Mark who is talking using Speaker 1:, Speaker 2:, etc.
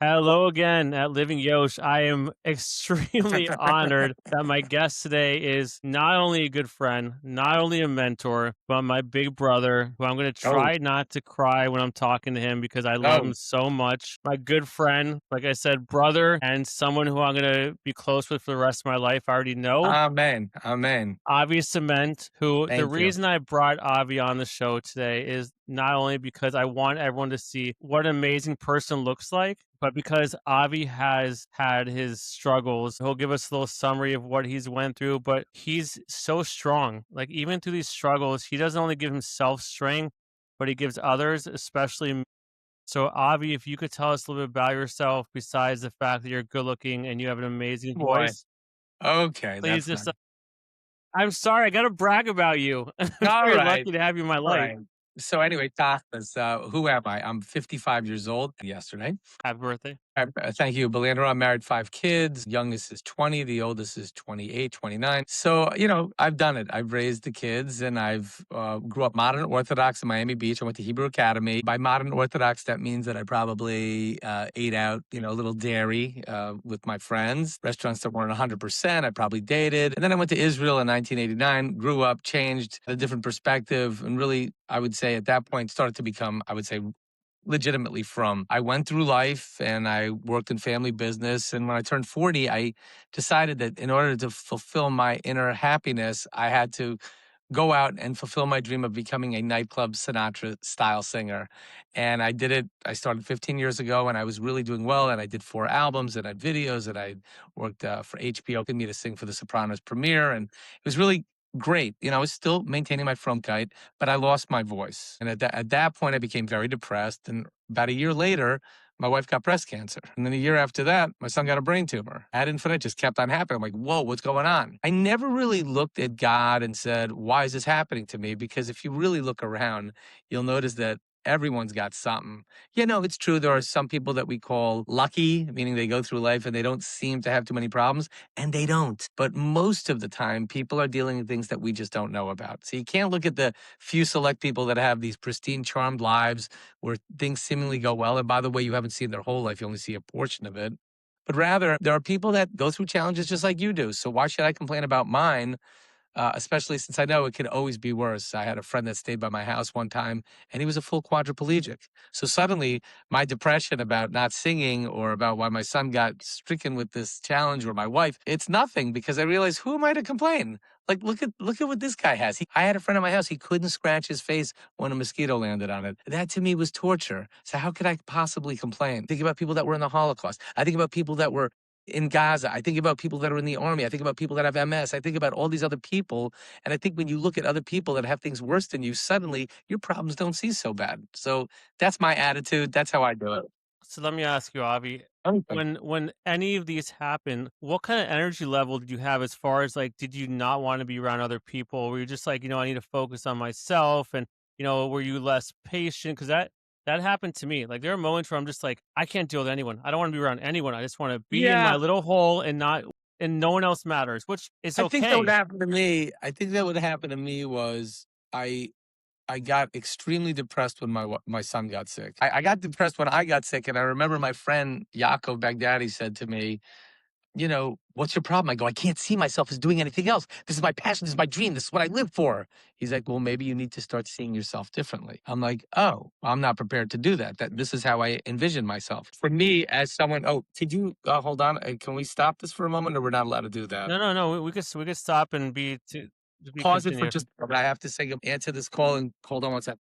Speaker 1: Hello again at LivingYosh. I am extremely honored that my guest today is not only a good friend, not only a mentor, but my big brother, who I'm going to
Speaker 2: Oh,
Speaker 1: try not to cry when I'm talking to him because I love him
Speaker 2: oh,
Speaker 1: so much. My good friend, like I said, brother, and someone who I'm going to be close with for the rest of my life. I already know.
Speaker 2: amen, amen.
Speaker 1: Avi Ciment, who the
Speaker 2: Thank you.
Speaker 1: reason I brought Avi on the show today is not only because I want everyone to see what an amazing person looks like, but because Avi has had his struggles. He'll give us a little summary of what he's went through, but he's so strong. Like even through these struggles, he doesn't only give himself strength, but he gives others, especially so Avi, if you could tell us a little bit about yourself besides the fact that you're good looking and you have an amazing
Speaker 2: Boy.
Speaker 1: voice,
Speaker 2: Okay,
Speaker 1: please
Speaker 2: that's
Speaker 1: just
Speaker 2: nice.
Speaker 1: I'm sorry, I gotta brag about you. I'm
Speaker 2: All
Speaker 1: very
Speaker 2: right,
Speaker 1: lucky to have you in my
Speaker 2: all
Speaker 1: life.
Speaker 2: right. So anyway, Tapas, who am I? I'm 55 years old yesterday.
Speaker 1: Happy birthday.
Speaker 2: Thank you, Belandro. I'm married, 5 kids. Youngest is 20. The oldest is 28, 29. So, I've done it. I've raised the kids and I've grew up modern Orthodox in Miami Beach. I went to Hebrew Academy. By modern Orthodox, that means that I probably ate out, a little dairy with my friends. Restaurants that weren't 100%, I probably dated. And then I went to Israel in 1989, grew up, changed a different perspective, and really, I would say at that point, started to become, I would say, legitimately from. I went through life and I worked in family business. And when I turned 40, I decided that in order to fulfill my inner happiness, I had to go out and fulfill my dream of becoming a nightclub Sinatra style singer. And I did it. I started 15 years ago and I was really doing well. And I did 4 albums and I had videos and I worked for HBO, getting me to sing for the Sopranos premiere. And it was really great. I was still maintaining my kite, but I lost my voice. And at that point, I became very depressed. And about a year later, my wife got breast cancer. And then a year after that, my son got a brain tumor. Ad infinitum just kept on happening. I'm like, whoa, what's going on? I never really looked at God and said, why is this happening to me? Because if you really look around, you'll notice that everyone's got something. It's true. There are some people that we call lucky, meaning they go through life and they don't seem to have too many problems, and they don't. But most of the time, people are dealing with things that we just don't know about. So you can't look at the few select people that have these pristine, charmed lives where things seemingly go well. And by the way, you haven't seen their whole life, you only see a portion of it. But rather, there are people that go through challenges just like you do. So why should I complain about mine? Especially since I know it could always be worse. I had a friend that stayed by my house one time and he was a full quadriplegic. So suddenly my depression about not singing or about why my son got stricken with this challenge or my wife, it's nothing because I realized who am I to complain? Like look at what this guy has. I had a friend at my house. He couldn't scratch his face when a mosquito landed on it. That to me was torture. So how could I possibly complain? Think about people that were in the Holocaust. I think about people that were in Gaza. I think about people that are in the army. I think about people that have MS. I think about all these other people. And I think when you look at other people that have things worse than you, suddenly your problems don't seem so bad. So that's my attitude. That's how I do it.
Speaker 1: So let me ask you, Avi,
Speaker 2: Okay.
Speaker 1: when any of these happen, what kind of energy level did you have as far as like, did you not want to be around other people? Were you just like, I need to focus on myself? And, were you less patient? Because that happened to me. Like there are moments where I'm just like, I can't deal with anyone. I don't want to be around anyone. I just want to be in my
Speaker 2: Yeah,
Speaker 1: little hole and not and no one else matters, which is
Speaker 2: I think that would
Speaker 1: okay.
Speaker 2: happen to me. I think that would happen to me was I I got extremely depressed when my son got sick. I got depressed when I got sick, and I remember my friend Yaakov Baghdadi said to me, what's your problem? I go, I can't see myself as doing anything else. This is my passion. This is my dream. This is what I live for. He's like, well, maybe you need to start seeing yourself differently. I'm like, oh, I'm not prepared to do that. This is how I envision myself. For me, as someone, oh, could you hold on? Can we stop this for a moment or we're not allowed to do that?
Speaker 1: No, no, no. We could stop and be to be
Speaker 2: Pause it for
Speaker 1: continued.
Speaker 2: just, I have to say, answer this call and hold on one second.